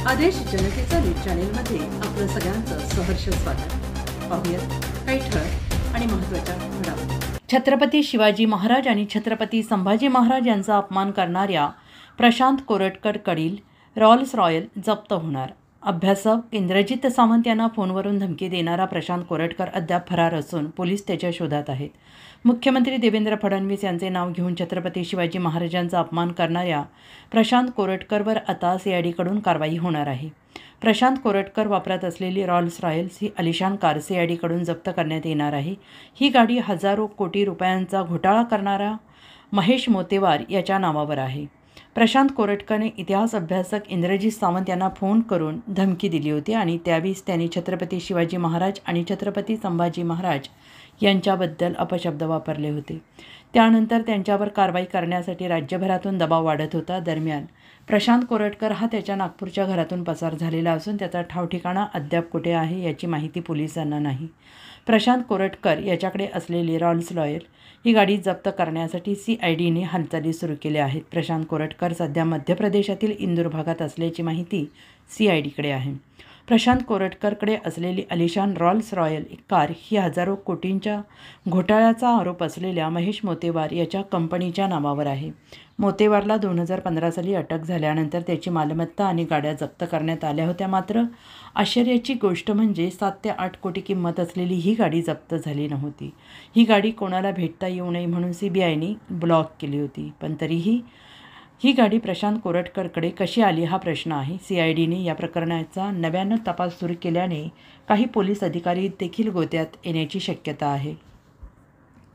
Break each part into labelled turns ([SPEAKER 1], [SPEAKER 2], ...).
[SPEAKER 1] आदेश जनतेचा न्यूज चॅनेलमध्ये आपलं सगळ्यांचं सहर्ष स्वागत। पाहूयात काही ठळक आणि महत्त्वाच्या घडामोडी। छत्रपती शिवाजी महाराज आणि छत्रपती संभाजी महाराज यांचा अपमान करणाऱ्या प्रशांत कोरटकर कडील रॉल्स रॉयल जप्त होणार। अभ्यासक इंद्रजित सावंत यांना फोनवरून धमकी देणारा प्रशांत कोरटकर अद्याप फरार असून पोलीस त्याच्या शोधात आहेत। मुख्यमंत्री देवेंद्र फडणवीस यांचे नाव घेऊन छत्रपती शिवाजी महाराजांचा अपमान करणाऱ्या प्रशांत कोरटकरवर आता सीआयडीकडून कारवाई होणार आहे। प्रशांत कोरटकर वापरत असलेली रॉल्स रॉयल्स ही आलिशान कार सीआयडीकडून जप्त करण्यात येणार आहे। ही गाडी हजारो कोटी रुपयांचा घोटाळा करणारा महेश मोतेवार याच्या नावावर आहे। प्रशांत कोरटकरने इतिहास अभ्यासक इंद्रजित सावंत यांना फोन करून धमकी दिली होती आणि त्यावेळेस त्यांनी छत्रपती शिवाजी महाराज आणि छत्रपती संभाजी महाराज यांच्याबद्दल अपशब्द वापरले होते। त्यानंतर त्यांच्यावर कारवाई करण्यासाठी राज्यभरातून दबाव वाढत होता। दरम्यान प्रशांत कोरटकर हा त्याच्या नागपूरच्या घरातून पसार झालेला असून त्याचा ठावठिकाणा अद्याप कुठे आहे याची माहिती पोलिसांना नाही। प्रशांत कोरटकर याच्याकडे असलेली रॉल्स रॉयल ही गाडी जप्त करण्यासाठी सीआयडीने हालचाली सुरू केल्या आहेत। प्रशांत कोरटकर सध्या मध्य प्रदेशातील इंदूर भागात असल्याची माहिती सीआयडीकडे आहे। प्रशांत कोरटकरकडे असलेली आलिशान रॉल्स रॉयल कार ही हजारो कोटींच्या घोटाळ्याचा आरोप असलेल्या महेश मोतेवार याच्या कंपनीच्या नावावर आहे। मोतेवारला 2015 साली अटक झाल्यानंतर त्याची मालमत्ता आणि गाड्या जप्त करण्यात आल्या होत्या। मात्र आश्चर्याची गोष्ट म्हणजे 7 ते 8 कोटी किंमत असलेली ही गाडी जप्त झाली नव्हती। ही गाडी कोणाला भेटता येऊ नये म्हणून सीबीआयने ब्लॉक केली होती। पण तरीही ही गाडी प्रशांत कोरटकरकडे कशी आली हा प्रश्न आहे। सीआयडीने या प्रकरणाचा नव्यानं तपास सुरू केल्याने काही पोलीस अधिकारी देखील गोत्यात येण्याची शक्यता आहे।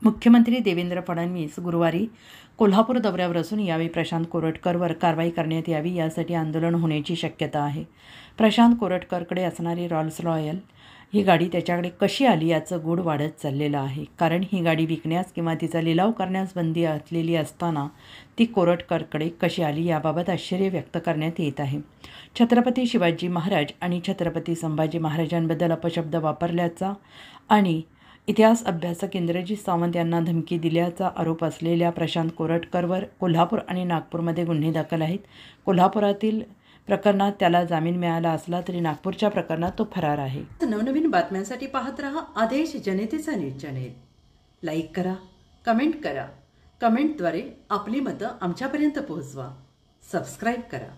[SPEAKER 1] मुख्यमंत्री देवेंद्र फडणवीस गुरुवारी कोल्हापूर दौऱ्यावर असून यावेळी प्रशांत कोरटकरवर कारवाई करण्यात यावी यासाठी आंदोलन होण्याची शक्यता आहे। प्रशांत कोरटकरकडे असणारी रॉल्स रॉयल ही गाडी त्याच्याकडे कशी आली याचं गूढ वाढत चाललेलं आहे। कारण ही गाडी विकण्यास किंवा तिचा लिलाव करण्यास बंदी असलेली असताना ती कोरटकरकडे कशी आली याबाबत आश्चर्य व्यक्त करण्यात येत आहे। छत्रपती शिवाजी महाराज आणि छत्रपती संभाजी महाराजांबद्दल अपशब्द वापरल्याचा आणि इतिहास अभ्यासक इंद्रजित सावंत यांना धमकी दिल्याचा आरोप असलेल्या प्रशांत कोरटकरवर कोल्हापूर आणि नागपूरमध्ये गुन्हे दाखल आहेत। कोल्हापुरातील प्रकरणात त्याला जामीन मिळाला असला तरी नागपूरच्या प्रकरणात तो फरार आहे। नवनवीन बातम्यांसाठी पाहत रहा आदेश जनतेचा न्यूज चॅनेल। लाईक करा, कमेंट करा, कमेंटद्वारे आपली मतं आमच्यापर्यंत पोहोचवा, सबस्क्राईब करा।